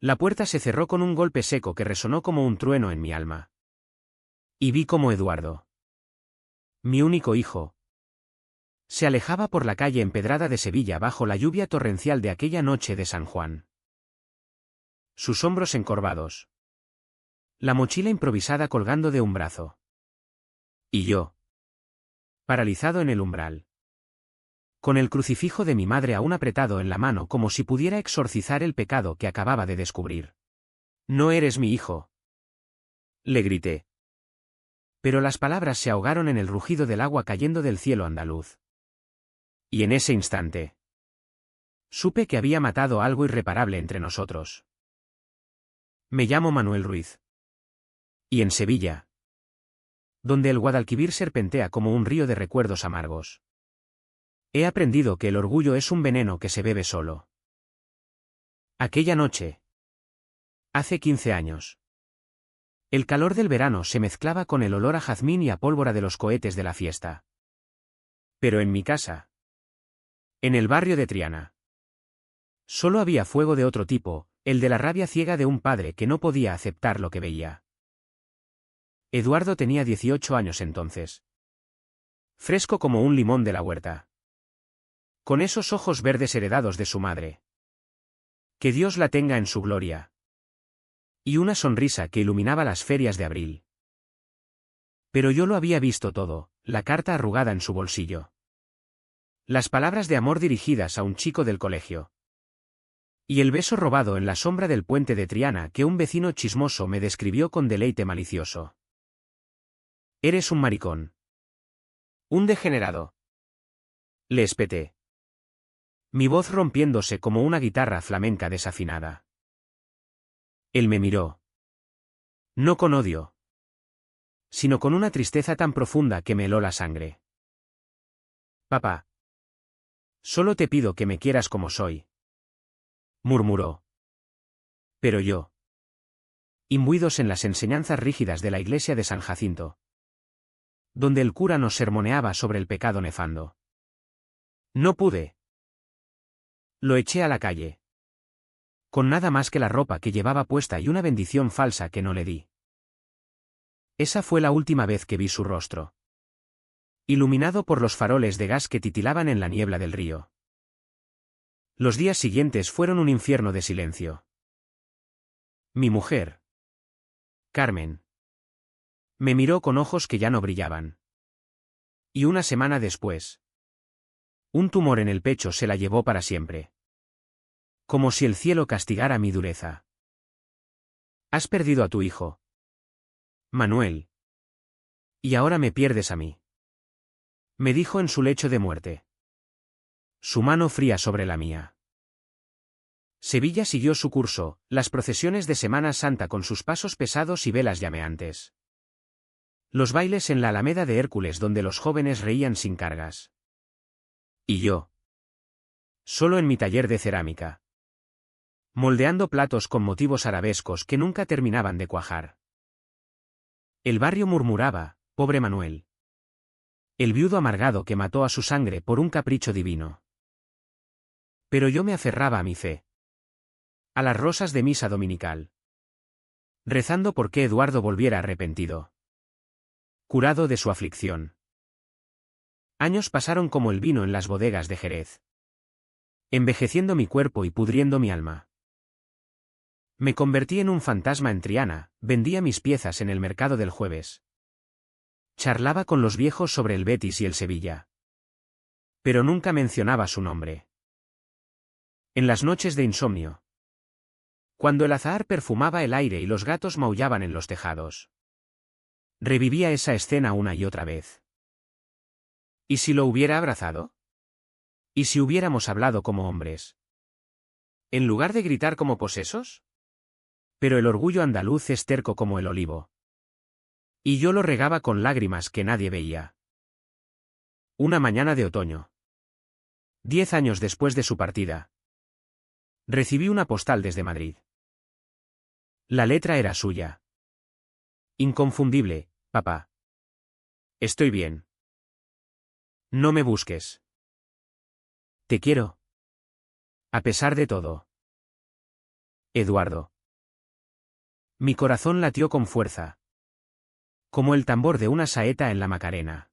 La puerta se cerró con un golpe seco que resonó como un trueno en mi alma. Y vi cómo Eduardo, mi único hijo, se alejaba por la calle empedrada de Sevilla bajo la lluvia torrencial de aquella noche de San Juan. Sus hombros encorvados. La mochila improvisada colgando de un brazo. Y yo, paralizado en el umbral, con el crucifijo de mi madre aún apretado en la mano como si pudiera exorcizar el pecado que acababa de descubrir. «No eres mi hijo», le grité. Pero las palabras se ahogaron en el rugido del agua cayendo del cielo andaluz. Y en ese instante, supe que había matado algo irreparable entre nosotros. Me llamo Manuel Ruiz. Y en Sevilla, donde el Guadalquivir serpentea como un río de recuerdos amargos, he aprendido que el orgullo es un veneno que se bebe solo. Aquella noche, hace 15 años, el calor del verano se mezclaba con el olor a jazmín y a pólvora de los cohetes de la fiesta. Pero en mi casa, en el barrio de Triana, solo había fuego de otro tipo, el de la rabia ciega de un padre que no podía aceptar lo que veía. Eduardo tenía 18 años entonces. Fresco como un limón de la huerta. Con esos ojos verdes heredados de su madre. Que Dios la tenga en su gloria. Y una sonrisa que iluminaba las ferias de abril. Pero yo lo había visto todo, la carta arrugada en su bolsillo. Las palabras de amor dirigidas a un chico del colegio. Y el beso robado en la sombra del puente de Triana que un vecino chismoso me describió con deleite malicioso. Eres un maricón. Un degenerado. Le espeté. Mi voz rompiéndose como una guitarra flamenca desafinada. Él me miró. No con odio, sino con una tristeza tan profunda que me heló la sangre. Papá. Solo te pido que me quieras como soy. Murmuró. Pero yo, imbuidos en las enseñanzas rígidas de la iglesia de San Jacinto, donde el cura nos sermoneaba sobre el pecado nefando. No pude. Lo eché a la calle. Con nada más que la ropa que llevaba puesta y una bendición falsa que no le di. Esa fue la última vez que vi su rostro. Iluminado por los faroles de gas que titilaban en la niebla del río. Los días siguientes fueron un infierno de silencio. Mi mujer, Carmen, me miró con ojos que ya no brillaban. Y una semana después, un tumor en el pecho se la llevó para siempre. Como si el cielo castigara mi dureza. Has perdido a tu hijo, Manuel. Y ahora me pierdes a mí. Me dijo en su lecho de muerte. Su mano fría sobre la mía. Sevilla siguió su curso, las procesiones de Semana Santa con sus pasos pesados y velas llameantes. Los bailes en la Alameda de Hércules donde los jóvenes reían sin cargas. Y yo, solo en mi taller de cerámica, moldeando platos con motivos arabescos que nunca terminaban de cuajar. El barrio murmuraba, pobre Manuel. El viudo amargado que mató a su sangre por un capricho divino. Pero yo me aferraba a mi fe. A las rosas de misa dominical. Rezando por que Eduardo volviera arrepentido. Curado de su aflicción. Años pasaron como el vino en las bodegas de Jerez. Envejeciendo mi cuerpo y pudriendo mi alma. Me convertí en un fantasma en Triana, vendía mis piezas en el mercado del jueves. Charlaba con los viejos sobre el Betis y el Sevilla. Pero nunca mencionaba su nombre. En las noches de insomnio. Cuando el azahar perfumaba el aire y los gatos maullaban en los tejados. Revivía esa escena una y otra vez. ¿Y si lo hubiera abrazado? ¿Y si hubiéramos hablado como hombres? ¿En lugar de gritar como posesos? Pero el orgullo andaluz es terco como el olivo. Y yo lo regaba con lágrimas que nadie veía. Una mañana de otoño. 10 años después de su partida. Recibí una postal desde Madrid. La letra era suya. Inconfundible, papá. Estoy bien. No me busques. Te quiero. A pesar de todo. Eduardo. Mi corazón latió con fuerza, como el tambor de una saeta en la Macarena.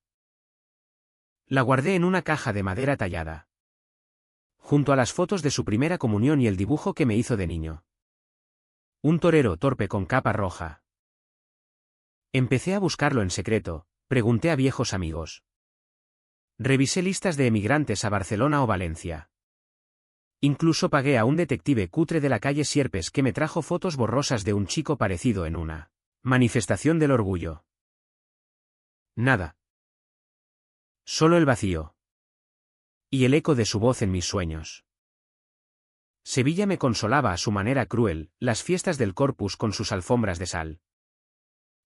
La guardé en una caja de madera tallada, junto a las fotos de su primera comunión y el dibujo que me hizo de niño. Un torero torpe con capa roja. Empecé a buscarlo en secreto, pregunté a viejos amigos. Revisé listas de emigrantes a Barcelona o Valencia. Incluso pagué a un detective cutre de la calle Sierpes que me trajo fotos borrosas de un chico parecido en una manifestación del orgullo. Nada. Solo el vacío. Y el eco de su voz en mis sueños. Sevilla me consolaba a su manera cruel, las fiestas del Corpus con sus alfombras de sal.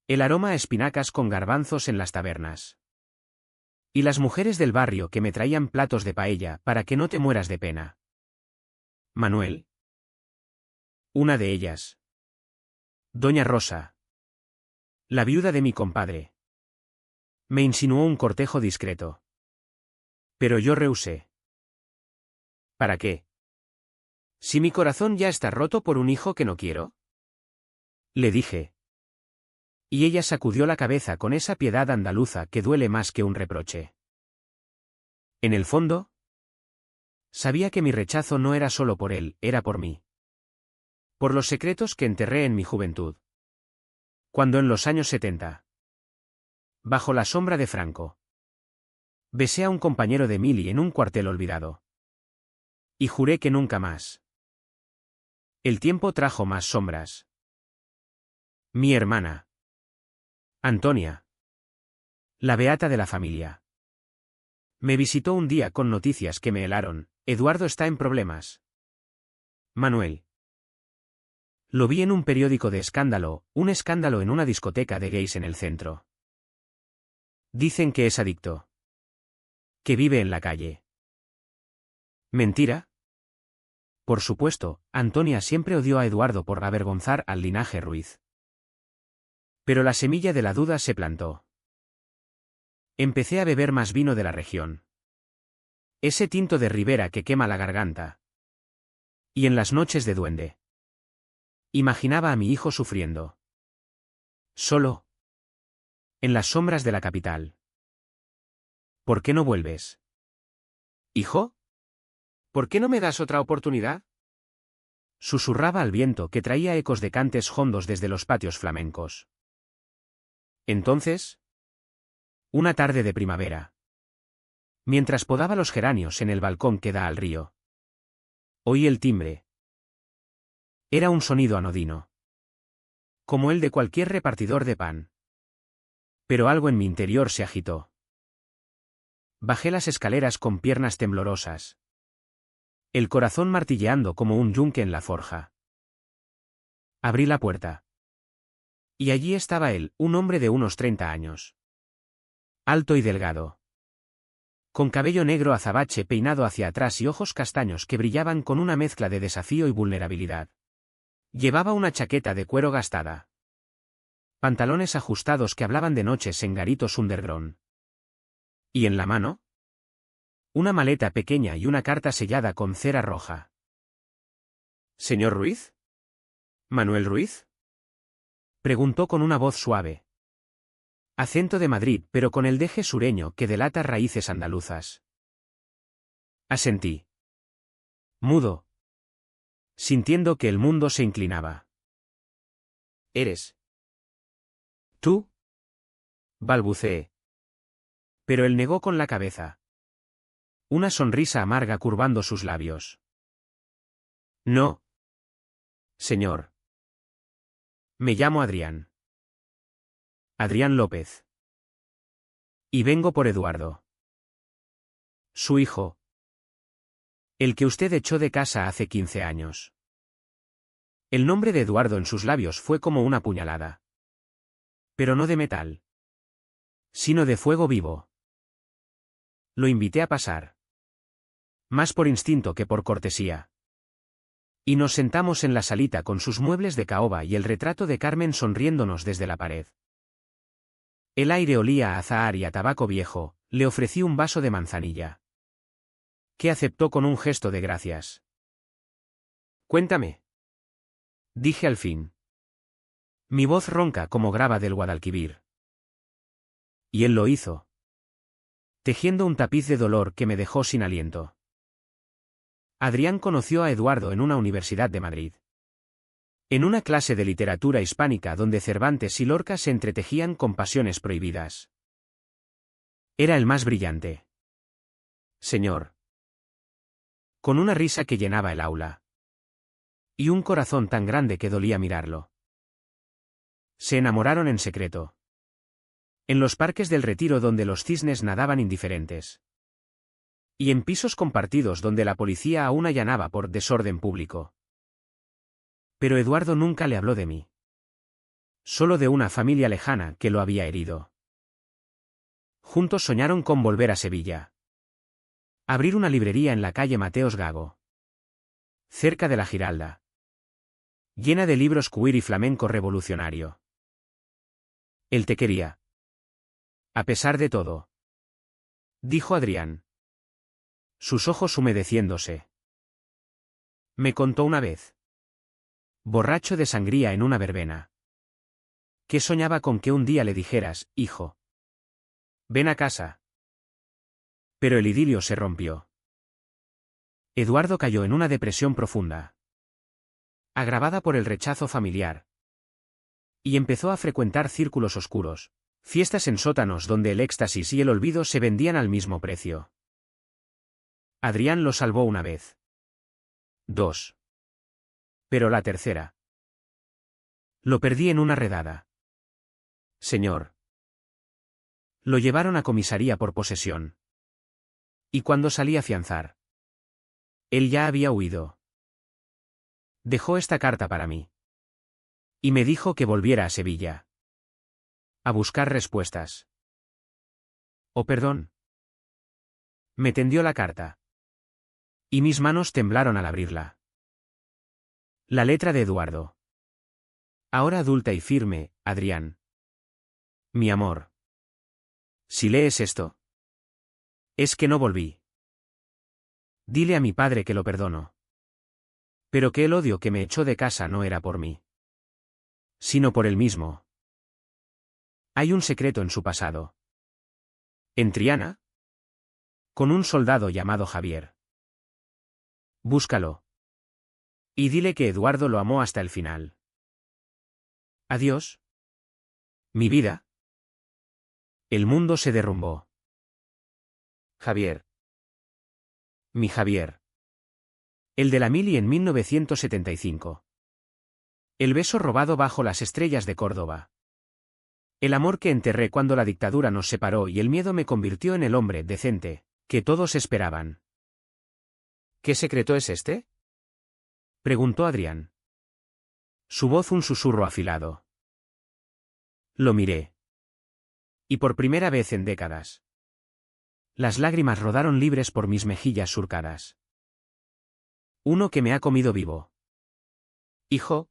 El aroma a espinacas con garbanzos en las tabernas. Y las mujeres del barrio que me traían platos de paella para que no te mueras de pena. Manuel. Una de ellas. Doña Rosa. La viuda de mi compadre. Me insinuó un cortejo discreto. Pero yo rehusé. ¿Para qué? Si mi corazón ya está roto por un hijo que no quiero. Le dije. Y ella sacudió la cabeza con esa piedad andaluza que duele más que un reproche. En el fondo, sabía que mi rechazo no era solo por él, era por mí. Por los secretos que enterré en mi juventud. Cuando en los años 70, bajo la sombra de Franco, besé a un compañero de Mili en un cuartel olvidado. Y juré que nunca más. El tiempo trajo más sombras. Mi hermana. Antonia. La beata de la familia. Me visitó un día con noticias que me helaron. Eduardo está en problemas. Manuel. Lo vi en un periódico de escándalo, un escándalo en una discoteca de gays en el centro. Dicen que es adicto. Que vive en la calle. ¿Mentira? Por supuesto, Antonia siempre odió a Eduardo por avergonzar al linaje Ruiz. Pero la semilla de la duda se plantó. Empecé a beber más vino de la región. Ese tinto de Ribera que quema la garganta. Y en las noches de duende. Imaginaba a mi hijo sufriendo. Solo. En las sombras de la capital. ¿Por qué no vuelves? ¿Hijo? ¿Por qué no me das otra oportunidad? Susurraba al viento que traía ecos de cantes hondos desde los patios flamencos. Entonces, una tarde de primavera, mientras podaba los geranios en el balcón que da al río, oí el timbre. Era un sonido anodino, como el de cualquier repartidor de pan. Pero algo en mi interior se agitó. Bajé las escaleras con piernas temblorosas, el corazón martilleando como un yunque en la forja. Abrí la puerta. Y allí estaba él, un hombre de unos 30 años. Alto y delgado. Con cabello negro azabache peinado hacia atrás y ojos castaños que brillaban con una mezcla de desafío y vulnerabilidad. Llevaba una chaqueta de cuero gastada. Pantalones ajustados que hablaban de noches en garitos underground. ¿Y en la mano? Una maleta pequeña y una carta sellada con cera roja. ¿Señor Ruiz? ¿Manuel Ruiz? Preguntó con una voz suave. Acento de Madrid, pero con el deje sureño que delata raíces andaluzas. Asentí. Mudo. Sintiendo que el mundo se inclinaba. ¿Eres tú? Balbuceé. Pero él negó con la cabeza. Una sonrisa amarga curvando sus labios. No. Señor. Me llamo Adrián. Adrián López. Y vengo por Eduardo. Su hijo. El que usted echó de casa hace 15 años. El nombre de Eduardo en sus labios fue como una puñalada. Pero no de metal. Sino de fuego vivo. Lo invité a pasar. Más por instinto que por cortesía. Y nos sentamos en la salita con sus muebles de caoba y el retrato de Carmen sonriéndonos desde la pared. El aire olía a azahar y a tabaco viejo, le ofrecí un vaso de manzanilla. Que aceptó con un gesto de gracias. Cuéntame. Dije al fin. Mi voz ronca como grava del Guadalquivir. Y él lo hizo. Tejiendo un tapiz de dolor que me dejó sin aliento. Adrián conoció a Eduardo en una universidad de Madrid. En una clase de literatura hispánica donde Cervantes y Lorca se entretejían con pasiones prohibidas. Era el más brillante. Señor. Con una risa que llenaba el aula. Y un corazón tan grande que dolía mirarlo. Se enamoraron en secreto. En los parques del Retiro donde los cisnes nadaban indiferentes. Y en pisos compartidos donde la policía aún allanaba por desorden público. Pero Eduardo nunca le habló de mí. Solo de una familia lejana que lo había herido. Juntos soñaron con volver a Sevilla. Abrir una librería en la calle Mateos Gago. Cerca de la Giralda. Llena de libros queer y flamenco revolucionario. Él te quería. A pesar de todo. Dijo Adrián. Sus ojos humedeciéndose. Me contó una vez. Borracho de sangría en una verbena. Que soñaba con que un día le dijeras, hijo. Ven a casa. Pero el idilio se rompió. Eduardo cayó en una depresión profunda. Agravada por el rechazo familiar. Y empezó a frecuentar círculos oscuros, fiestas en sótanos donde el éxtasis y el olvido se vendían al mismo precio. Adrián lo salvó una vez. 2. Pero la tercera. Lo perdí en una redada. Señor. Lo llevaron a comisaría por posesión. Y cuando salí a fianzar. Él ya había huido. Dejó esta carta para mí. Y me dijo que volviera a Sevilla. A buscar respuestas. Oh, perdón. Me tendió la carta. Y mis manos temblaron al abrirla. La letra de Eduardo. Ahora adulta y firme, Adrián. Mi amor. Si lees esto. Es que no volví. Dile a mi padre que lo perdono. Pero que el odio que me echó de casa no era por mí. Sino por él mismo. Hay un secreto en su pasado. ¿En Triana? Con un soldado llamado Javier. Búscalo. Y dile que Eduardo lo amó hasta el final. Adiós. Mi vida. El mundo se derrumbó. Javier. Mi Javier. El de la mili en 1975. El beso robado bajo las estrellas de Córdoba. El amor que enterré cuando la dictadura nos separó y el miedo me convirtió en el hombre decente que todos esperaban. ¿Qué secreto es este? Preguntó Adrián. Su voz un susurro afilado. Lo miré. Y por primera vez en décadas. Las lágrimas rodaron libres por mis mejillas surcadas. Uno que me ha comido vivo. Hijo.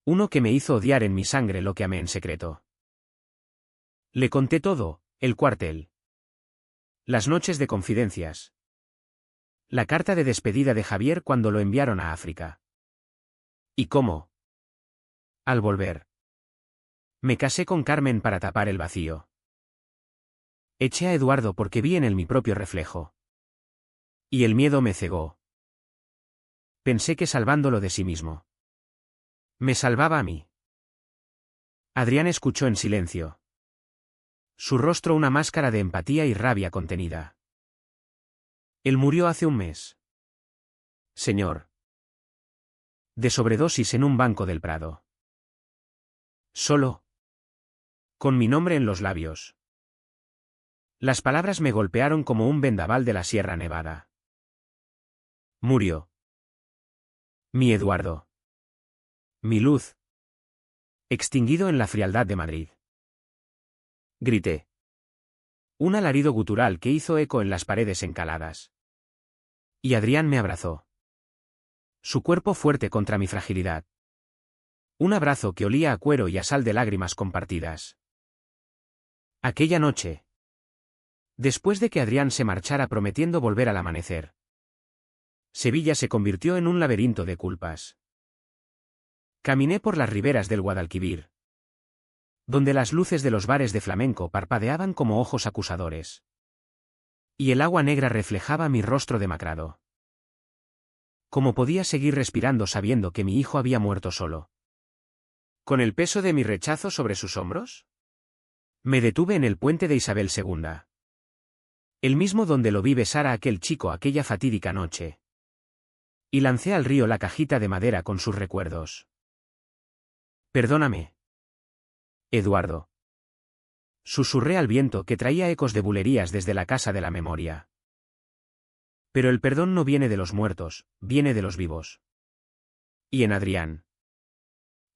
Uno que me hizo odiar en mi sangre lo que amé en secreto. Le conté todo, el cuartel. Las noches de confidencias. La carta de despedida de Javier cuando lo enviaron a África. ¿Y cómo? Al volver. Me casé con Carmen para tapar el vacío. Eché a Eduardo porque vi en él mi propio reflejo. Y el miedo me cegó. Pensé que salvándolo de sí mismo. Me salvaba a mí. Adrián escuchó en silencio. Su rostro una máscara de empatía y rabia contenida. Él murió hace un mes. Señor. De sobredosis en un banco del Prado. Solo. Con mi nombre en los labios. Las palabras me golpearon como un vendaval de la Sierra Nevada. Murió. Mi Eduardo. Mi luz. Extinguido en la frialdad de Madrid. Grité. Un alarido gutural que hizo eco en las paredes encaladas. Y Adrián me abrazó. Su cuerpo fuerte contra mi fragilidad. Un abrazo que olía a cuero y a sal de lágrimas compartidas. Aquella noche. Después de que Adrián se marchara prometiendo volver al amanecer. Sevilla se convirtió en un laberinto de culpas. Caminé por las riberas del Guadalquivir, donde las luces de los bares de flamenco parpadeaban como ojos acusadores. Y el agua negra reflejaba mi rostro demacrado. ¿Cómo podía seguir respirando sabiendo que mi hijo había muerto solo? ¿Con el peso de mi rechazo sobre sus hombros? Me detuve en el puente de Isabel II. El mismo donde lo vi besar a aquel chico aquella fatídica noche. Y lancé al río la cajita de madera con sus recuerdos. Perdóname, Eduardo. Susurré al viento que traía ecos de bulerías desde la casa de la memoria. Pero el perdón no viene de los muertos, viene de los vivos. Y en Adrián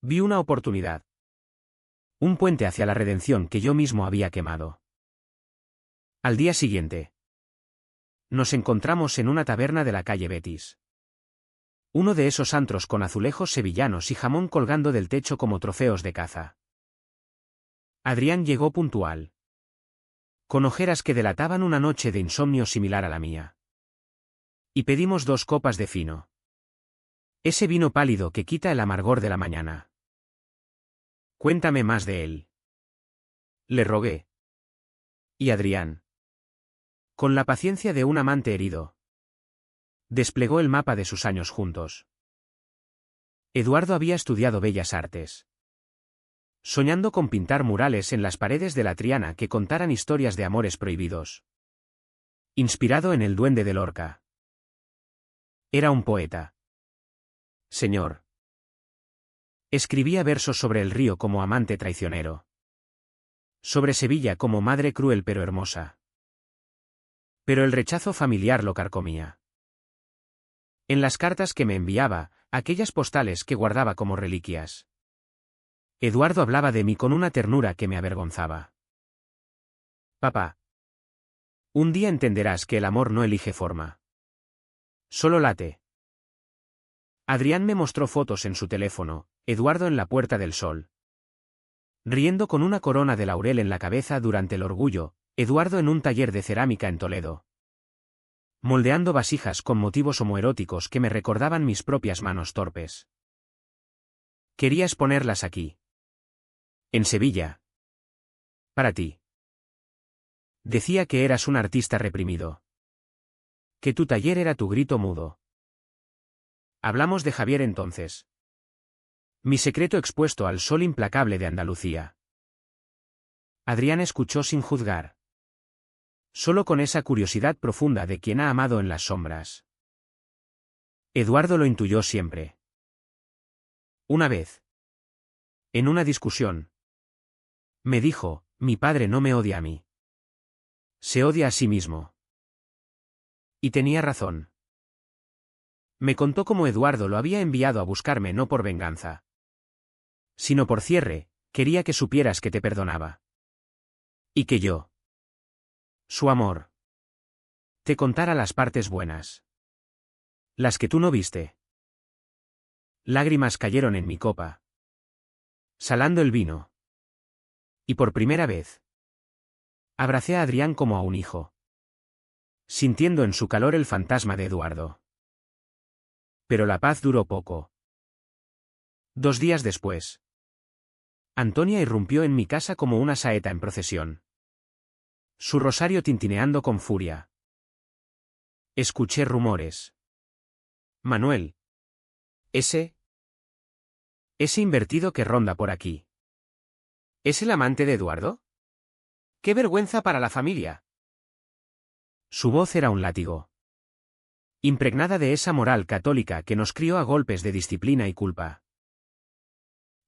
vi una oportunidad. Un puente hacia la redención que yo mismo había quemado. Al día siguiente, nos encontramos en una taberna de la calle Betis. Uno de esos antros con azulejos sevillanos y jamón colgando del techo como trofeos de caza. Adrián llegó puntual, con ojeras que delataban una noche de insomnio similar a la mía. Y pedimos 2 copas de fino. Ese vino pálido que quita el amargor de la mañana. Cuéntame más de él. Le rogué. Y Adrián, con la paciencia de un amante herido, desplegó el mapa de sus años juntos. Eduardo había estudiado Bellas Artes, soñando con pintar murales en las paredes de la Triana que contaran historias de amores prohibidos. Inspirado en el Duende de Lorca. Era un poeta. Señor. Escribía versos sobre el río como amante traicionero. Sobre Sevilla como madre cruel pero hermosa. Pero el rechazo familiar lo carcomía. En las cartas que me enviaba, aquellas postales que guardaba como reliquias. Eduardo hablaba de mí con una ternura que me avergonzaba. Papá. Un día entenderás que el amor no elige forma. Solo late. Adrián me mostró fotos en su teléfono, Eduardo en la Puerta del Sol. Riendo con una corona de laurel en la cabeza durante el orgullo, Eduardo en un taller de cerámica en Toledo. Moldeando vasijas con motivos homoeróticos que me recordaban mis propias manos torpes. Querías ponerlas aquí. En Sevilla. Para ti. Decía que eras un artista reprimido. Que tu taller era tu grito mudo. Hablamos de Javier entonces. Mi secreto expuesto al sol implacable de Andalucía. Adrián escuchó sin juzgar. Solo con esa curiosidad profunda de quien ha amado en las sombras. Eduardo lo intuyó siempre. Una vez. En una discusión. Me dijo, mi padre no me odia a mí. Se odia a sí mismo. Y tenía razón. Me contó cómo Eduardo lo había enviado a buscarme no por venganza, sino por cierre, quería que supieras que te perdonaba. Y que yo, su amor, te contara las partes buenas. Las que tú no viste. Lágrimas cayeron en mi copa, salando el vino. Y por primera vez, abracé a Adrián como a un hijo, sintiendo en su calor el fantasma de Eduardo. Pero la paz duró poco. 2 días después, Antonia irrumpió en mi casa como una saeta en procesión. Su rosario tintineando con furia. Escuché rumores. Manuel. Ese invertido que ronda por aquí. ¿Es el amante de Eduardo? ¡Qué vergüenza para la familia! Su voz era un látigo. Impregnada de esa moral católica que nos crió a golpes de disciplina y culpa.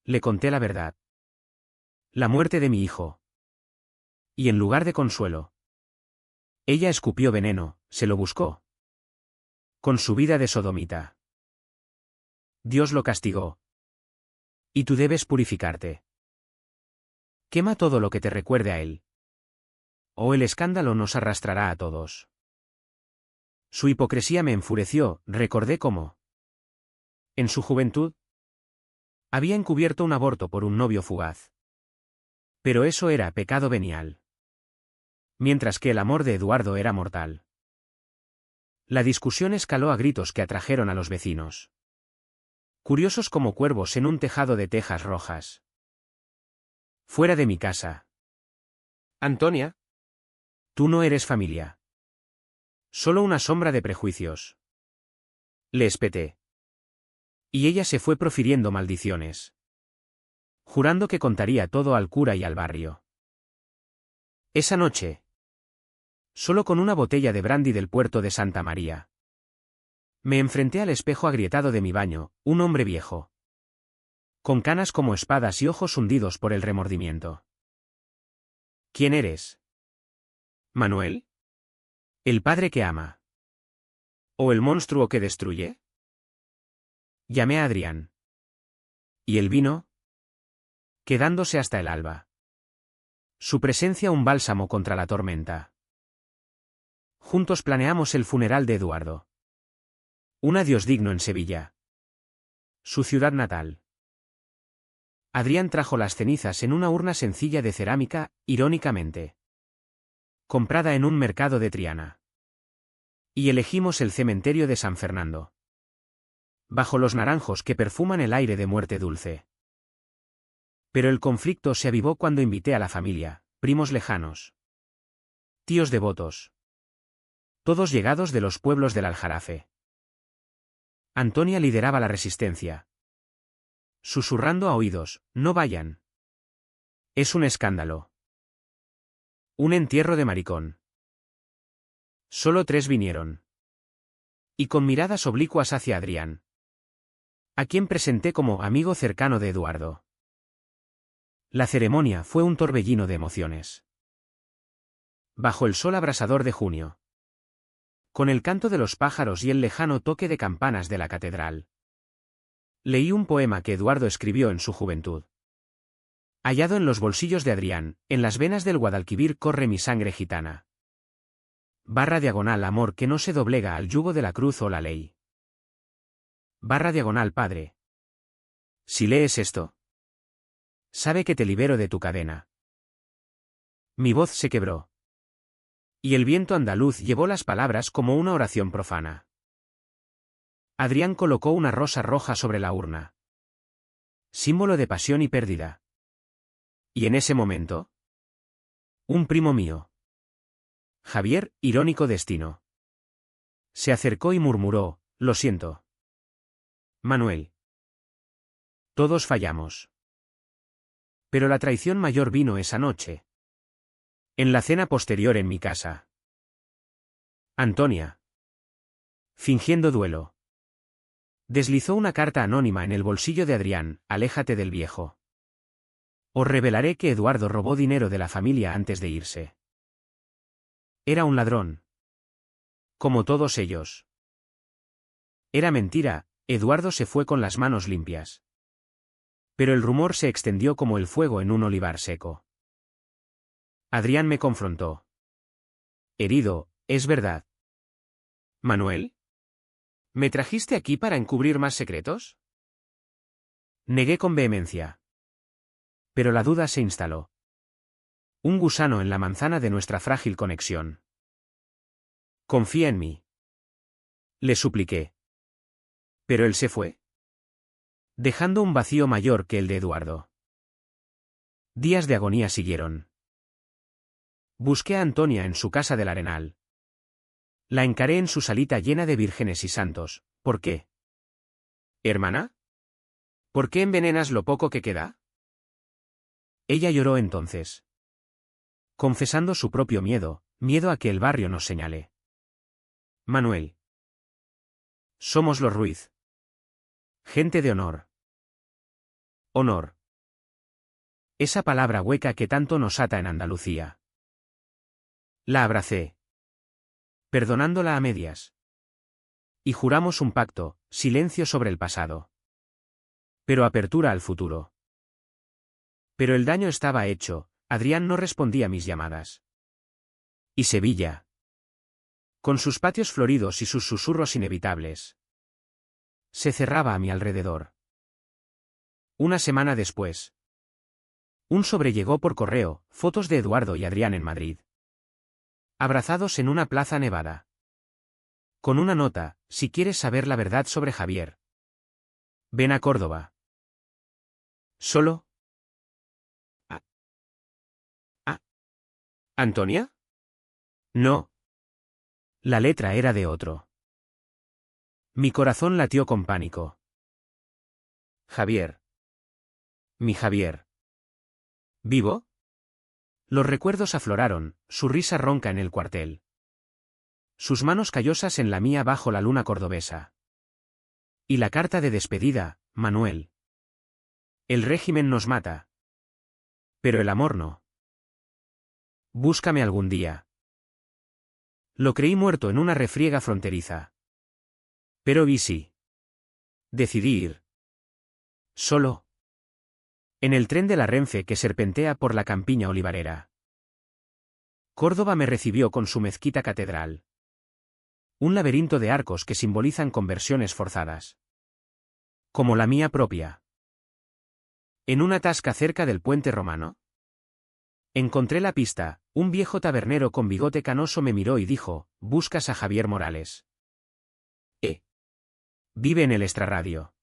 Le conté la verdad. La muerte de mi hijo. Y en lugar de consuelo, ella escupió veneno, se lo buscó. Con su vida de sodomita. Dios lo castigó. Y tú debes purificarte. Quema todo lo que te recuerde a él. O el escándalo nos arrastrará a todos. Su hipocresía me enfureció, recordé cómo. En su juventud, había encubierto un aborto por un novio fugaz. Pero eso era pecado venial. Mientras que el amor de Eduardo era mortal. La discusión escaló a gritos que atrajeron a los vecinos. curiosos como cuervos en un tejado de tejas rojas. Fuera de mi casa. Antonia, Tú no eres familia. Solo una sombra de prejuicios. Le espeté. Y ella se fue profiriendo maldiciones, jurando que contaría todo al cura y al barrio. Esa noche, solo con una botella de brandy del puerto de Santa María, me enfrenté al espejo agrietado de mi baño, un hombre viejo, con canas como espadas y ojos hundidos por el remordimiento. ¿Quién eres? ¿Manuel? ¿El padre que ama? ¿O el monstruo que destruye? Llamé a Adrián. ¿Y él vino? Quedándose hasta el alba. Su presencia un bálsamo contra la tormenta. Juntos planeamos el funeral de Eduardo. Un adiós digno en Sevilla, su ciudad natal. Adrián trajo las cenizas en una urna sencilla de cerámica, irónicamente comprada en un mercado de Triana. Y elegimos el cementerio de San Fernando, bajo los naranjos que perfuman el aire de muerte dulce. Pero el conflicto se avivó cuando invité a la familia, primos lejanos, tíos devotos, todos llegados de los pueblos del Aljarafe. Antonia lideraba la resistencia, susurrando a oídos: no vayan. Es un escándalo. Un entierro de maricón. Solo 3 vinieron. Y con miradas oblicuas hacia Adrián, a quien presenté como amigo cercano de Eduardo. La ceremonia fue un torbellino de emociones. Bajo el sol abrasador de junio, con el canto de los pájaros y el lejano toque de campanas de la catedral, leí un poema que Eduardo escribió en su juventud. Hallado en los bolsillos de Adrián, en las venas del Guadalquivir corre mi sangre gitana. Barra diagonal amor que no se doblega al yugo de la cruz o la ley. Barra diagonal padre. Si lees esto, sabe que te libero de tu cadena. Mi voz se quebró. Y el viento andaluz llevó las palabras como una oración profana. Adrián colocó una rosa roja sobre la urna, símbolo de pasión y pérdida. Y en ese momento, un primo mío, Javier, irónico destino, se acercó y murmuró: lo siento, Manuel. Todos fallamos. Pero la traición mayor vino esa noche, en la cena posterior en mi casa. Antonia, fingiendo duelo, deslizó una carta anónima en el bolsillo de Adrián: aléjate del viejo. Os revelaré que Eduardo robó dinero de la familia antes de irse. Era un ladrón, como todos ellos. Era mentira, Eduardo se fue con las manos limpias. Pero el rumor se extendió como el fuego en un olivar seco. Adrián me confrontó. Herido, es verdad. Manuel, ¿me trajiste aquí para encubrir más secretos? Negué con vehemencia. Pero la duda se instaló. Un gusano en la manzana de nuestra frágil conexión. Confía en mí. Le supliqué. Pero él se fue, dejando un vacío mayor que el de Eduardo. Días de agonía siguieron. Busqué a Antonia en su casa del Arenal. La encaré en su salita llena de vírgenes y santos. ¿Por qué? ¿Hermana? ¿Por qué envenenas lo poco que queda? Ella lloró entonces, confesando su propio miedo, miedo a que el barrio nos señale. Manuel. Somos los Ruiz. Gente de honor. Honor. Esa palabra hueca que tanto nos ata en Andalucía. La abracé, perdonándola a medias. Y juramos un pacto: silencio sobre el pasado, pero apertura al futuro. Pero el daño estaba hecho, Adrián no respondía a mis llamadas. Y Sevilla, con sus patios floridos y sus susurros inevitables, se cerraba a mi alrededor. Una semana después, un sobre llegó por correo: fotos de Eduardo y Adrián en Madrid, abrazados en una plaza nevada. Con una nota: si quieres saber la verdad sobre Javier, Ven a Córdoba. ¿Solo? ¿Antonia? No. La letra era de otro. Mi corazón latió con pánico. Javier. Mi Javier. ¿Vivo? Los recuerdos afloraron, su risa ronca en el cuartel. Sus manos callosas en la mía bajo la luna cordobesa. Y la carta de despedida, Manuel. El régimen nos mata. Pero el amor no. Búscame algún día. Lo creí muerto en una refriega fronteriza. Pero vi sí. Decidí ir. Solo. En el tren de la Renfe que serpentea por la campiña olivarera. Córdoba me recibió con su mezquita catedral. Un laberinto de arcos que simbolizan conversiones forzadas. Como la mía propia. En una tasca cerca del puente romano. Encontré la pista, un viejo tabernero con bigote canoso me miró y dijo, «¿Buscas a Javier Morales?» Vive en el extrarradio.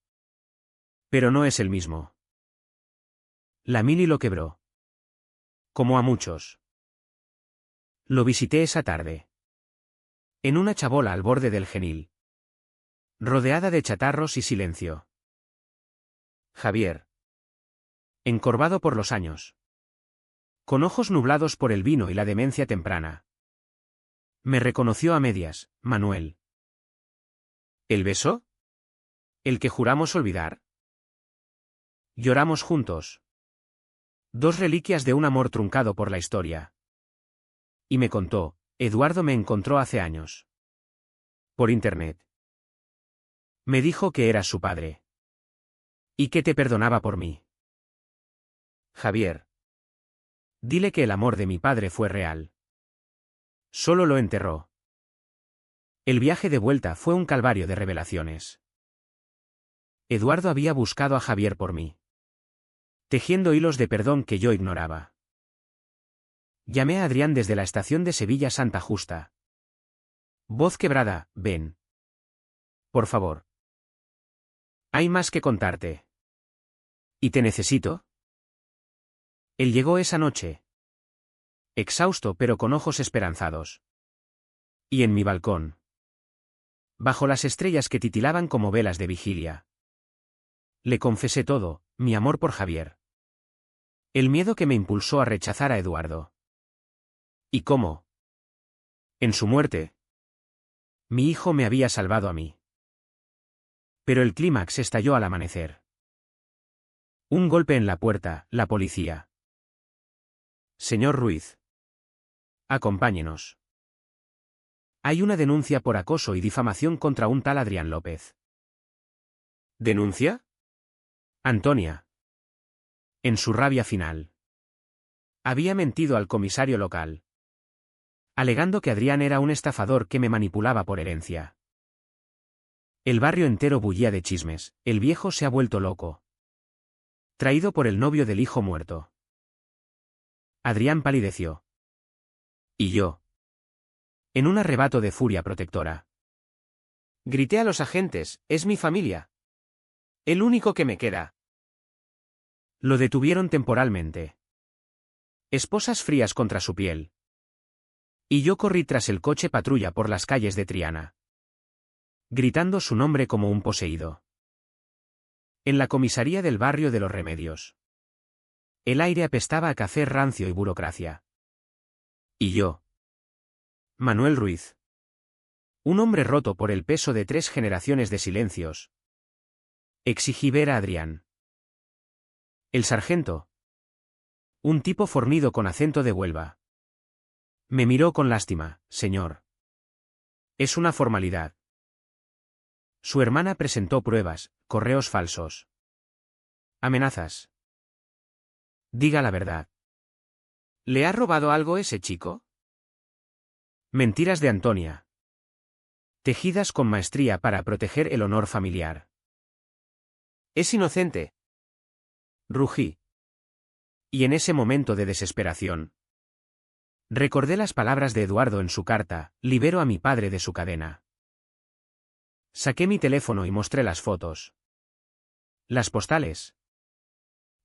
Pero no es el mismo. La mili lo quebró. Como a muchos. Lo visité esa tarde. En una chabola al borde del Genil. Rodeada de chatarros y silencio. Javier. Encorvado por los años. Con ojos nublados por el vino y la demencia temprana. Me reconoció a medias, Manuel. ¿El beso? ¿El que juramos olvidar? Lloramos juntos. Dos reliquias de un amor truncado por la historia. Y me contó, Eduardo me encontró hace años. Por internet. Me dijo que eras su padre. Y que te perdonaba por mí. Javier. Dile que el amor de mi padre fue real. Solo lo enterró. El viaje de vuelta fue un calvario de revelaciones. Eduardo había buscado a Javier por mí. Tejiendo hilos de perdón que yo ignoraba. Llamé a Adrián desde la estación de Sevilla Santa Justa. Voz quebrada, ven. Por favor. Hay más que contarte. ¿Y te necesito? Él llegó esa noche. Exhausto pero con ojos esperanzados. Y en mi balcón. Bajo las estrellas que titilaban como velas de vigilia. Le confesé todo, mi amor por Javier. El miedo que me impulsó a rechazar a Eduardo. ¿Y cómo? En su muerte. Mi hijo me había salvado a mí. Pero el clímax estalló al amanecer. Un golpe en la puerta, la policía. Señor Ruiz. Acompáñenos. Hay una denuncia por acoso y difamación contra un tal Adrián López. ¿Denuncia? Antonia. En su rabia final. Había mentido al comisario local. Alegando que Adrián era un estafador que me manipulaba por herencia. El barrio entero bullía de chismes, el viejo se ha vuelto loco. Traído por el novio del hijo muerto. Adrián palideció. ¿Y yo? En un arrebato de furia protectora. Grité a los agentes, es mi familia. El único que me queda. Lo detuvieron temporalmente. Esposas frías contra su piel. Y yo corrí tras el coche patrulla por las calles de Triana. Gritando su nombre como un poseído. En la comisaría del barrio de los Remedios. El aire apestaba a café rancio y burocracia. Y yo. Manuel Ruiz. Un hombre roto por el peso de 3 generaciones de silencios. Exigí ver a Adrián. El sargento. Un tipo fornido con acento de Huelva. Me miró con lástima, señor. Es una formalidad. Su hermana presentó pruebas, correos falsos. Amenazas. Diga la verdad. ¿Le ha robado algo ese chico? Mentiras de Antonia. Tejidas con maestría para proteger el honor familiar. Es inocente. Rugí. Y en ese momento de desesperación. Recordé las palabras de Eduardo en su carta, libero a mi padre de su cadena. Saqué mi teléfono y mostré las fotos. Las postales.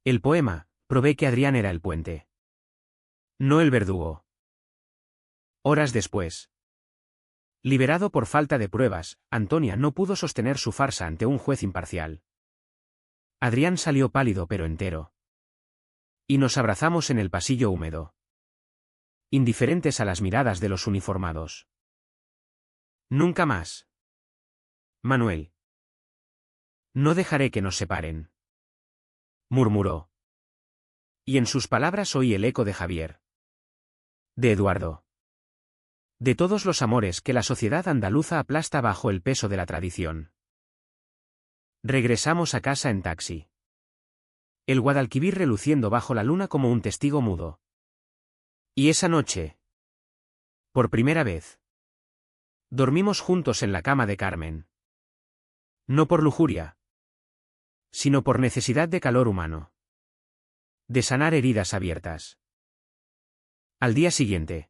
El poema, probé que Adrián era el puente. No el verdugo. Horas después. Liberado por falta de pruebas, Antonia no pudo sostener su farsa ante un juez imparcial. Adrián salió pálido pero entero. Y nos abrazamos en el pasillo húmedo. Indiferentes a las miradas de los uniformados. Nunca más. Manuel. No dejaré que nos separen. Murmuró. Y en sus palabras oí el eco de Javier. De Eduardo. De todos los amores que la sociedad andaluza aplasta bajo el peso de la tradición. Regresamos a casa en taxi. El Guadalquivir reluciendo bajo la luna como un testigo mudo. Y esa noche. Por primera vez. Dormimos juntos en la cama de Carmen. No por lujuria. Sino por necesidad de calor humano. De sanar heridas abiertas. Al día siguiente.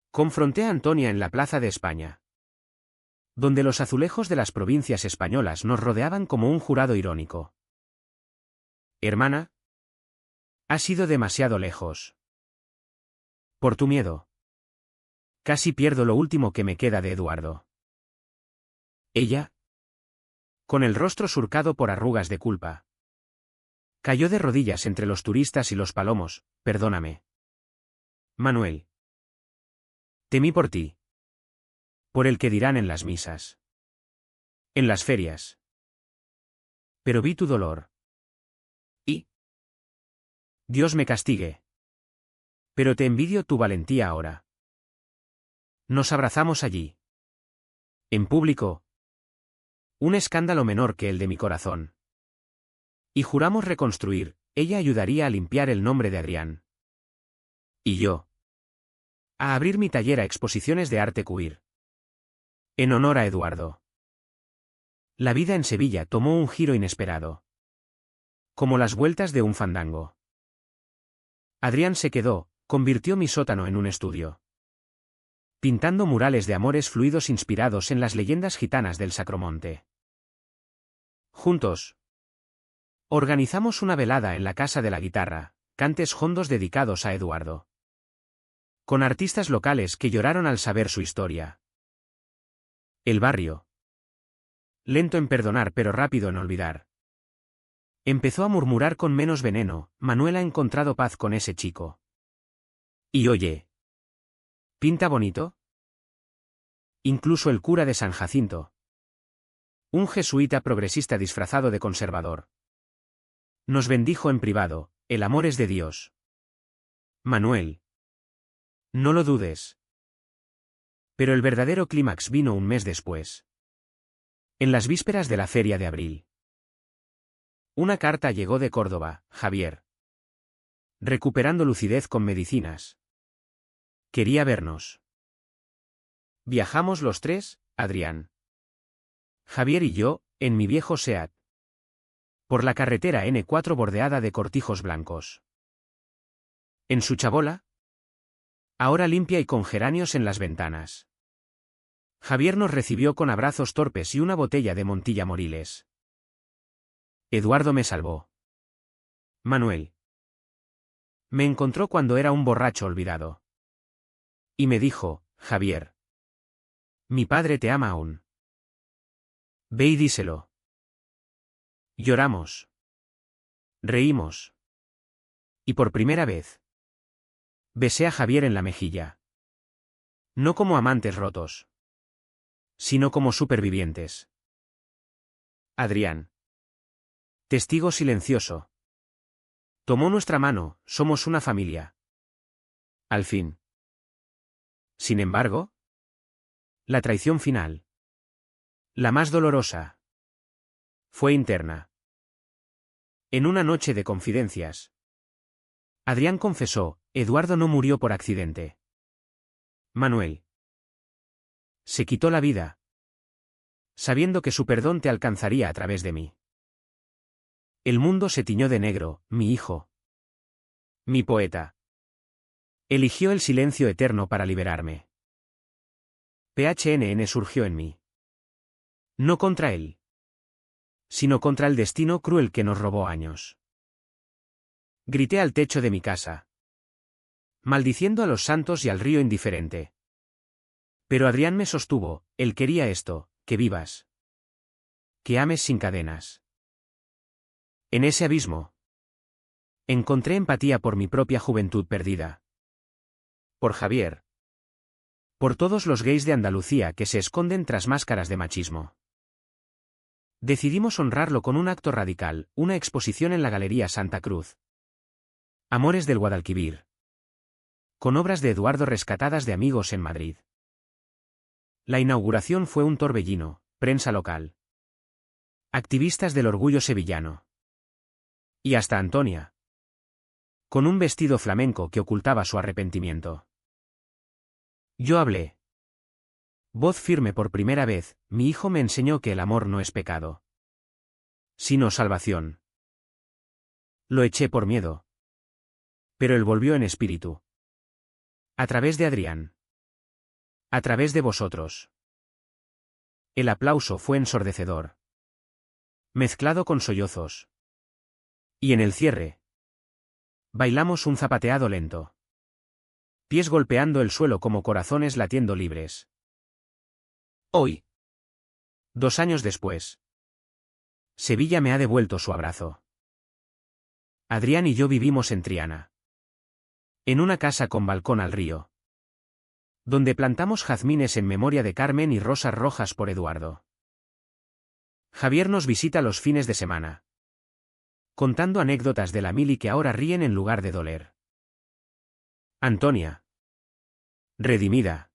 Confronté a Antonia en la Plaza de España. Donde los azulejos de las provincias españolas nos rodeaban como un jurado irónico. Hermana. Has ido demasiado lejos. Por tu miedo. Casi pierdo lo último que me queda de Eduardo. Ella. Con el rostro surcado por arrugas de culpa. Cayó de rodillas entre los turistas y los palomos, perdóname. Manuel. Temí por ti. Por el que dirán en las misas. En las ferias. Pero vi tu dolor. Y. Dios me castigue. Pero te envidio tu valentía ahora. Nos abrazamos allí. En público. Un escándalo menor que el de mi corazón. Y juramos reconstruir, ella ayudaría a limpiar el nombre de Adrián. Y yo. A abrir mi taller a exposiciones de arte queer. En honor a Eduardo. La vida en Sevilla tomó un giro inesperado. Como las vueltas de un fandango. Adrián se quedó, convirtió mi sótano en un estudio. Pintando murales de amores fluidos inspirados en las leyendas gitanas del Sacromonte. Juntos. Organizamos una velada en la Casa de la Guitarra, cantes hondos dedicados a Eduardo. Con artistas locales que lloraron al saber su historia. El barrio. Lento en perdonar pero rápido en olvidar. Empezó a murmurar con menos veneno, Manuel ha encontrado paz con ese chico. Y oye. ¿Pinta bonito? Incluso el cura de San Jacinto. Un jesuita progresista disfrazado de conservador. Nos bendijo en privado, el amor es de Dios. Manuel. No lo dudes. Pero el verdadero clímax vino un mes después. En las vísperas de la feria de abril. Una carta llegó de Córdoba, Javier. Recuperando lucidez con medicinas. Quería vernos. Viajamos los tres, Adrián. Javier y yo, en mi viejo SEAT. Por la carretera N4 bordeada de cortijos blancos. En su chabola. Ahora limpia y con geranios en las ventanas. Javier nos recibió con abrazos torpes y una botella de Montilla Moriles. Eduardo me salvó. Manuel. Me encontró cuando era un borracho olvidado. Y me dijo, Javier. Mi padre te ama aún. Ve y díselo. Lloramos. Reímos. Y por primera vez. Besé a Javier en la mejilla. No como amantes rotos. Sino como supervivientes. Adrián. Testigo silencioso. Tomó nuestra mano, somos una familia. Al fin. Sin embargo. La traición final. La más dolorosa. Fue interna. En una noche de confidencias. Adrián confesó, Eduardo no murió por accidente. Manuel. Se quitó la vida. Sabiendo que su perdón te alcanzaría a través de mí. El mundo se tiñó de negro, mi hijo. Mi poeta. Eligió el silencio eterno para liberarme. PHNN surgió en mí. No contra él. sino contra el destino cruel que nos robó años. Grité al techo de mi casa, maldiciendo a los santos y al río indiferente. Pero Adrián me sostuvo, él quería esto, que vivas. Que ames sin cadenas. En ese abismo, encontré empatía por mi propia juventud perdida. Por Javier. Por todos los gays de Andalucía que se esconden tras máscaras de machismo. Decidimos honrarlo con un acto radical, una exposición en la Galería Santa Cruz. Amores del Guadalquivir. Con obras de Eduardo rescatadas de amigos en Madrid. La inauguración fue un torbellino, prensa local. Activistas del orgullo sevillano. Y hasta Antonia. Con un vestido flamenco que ocultaba su arrepentimiento. Yo hablé. Voz firme por primera vez, mi hijo me enseñó que el amor no es pecado, sino salvación. Lo eché por miedo. Pero él volvió en espíritu. A través de Adrián. A través de vosotros. El aplauso fue ensordecedor. Mezclado con sollozos. Y en el cierre. Bailamos un zapateado lento. Pies golpeando el suelo como corazones latiendo libres. Hoy. 2 años después. Sevilla me ha devuelto su abrazo. Adrián y yo vivimos en Triana. En una casa con balcón al río. Donde plantamos jazmines en memoria de Carmen y rosas rojas por Eduardo. Javier nos visita los fines de semana. Contando anécdotas de la mili que ahora ríen en lugar de doler. Antonia. Redimida.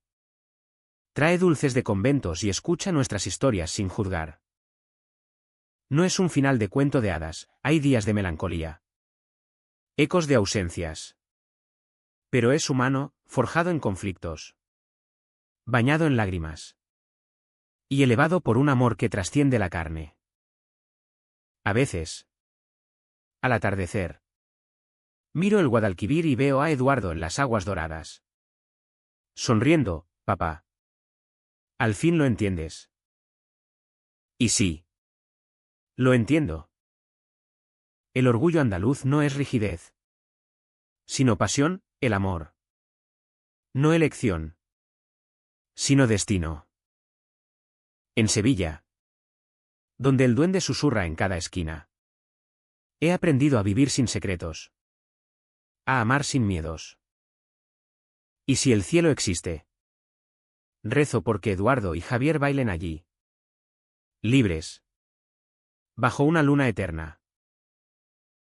Trae dulces de conventos y escucha nuestras historias sin juzgar. No es un final de cuento de hadas, hay días de melancolía. Ecos de ausencias. Pero es humano, forjado en conflictos. Bañado en lágrimas. Y elevado por un amor que trasciende la carne. A veces. Al atardecer. Miro el Guadalquivir y veo a Eduardo en las aguas doradas. Sonriendo, papá. Al fin lo entiendes. Y sí. Lo entiendo. El orgullo andaluz no es rigidez. Sino pasión, el amor. No elección. Sino destino. En Sevilla. Donde el duende susurra en cada esquina. He aprendido a vivir sin secretos. A amar sin miedos. Y si el cielo existe. Rezo porque Eduardo y Javier bailen allí. Libres. Bajo una luna eterna.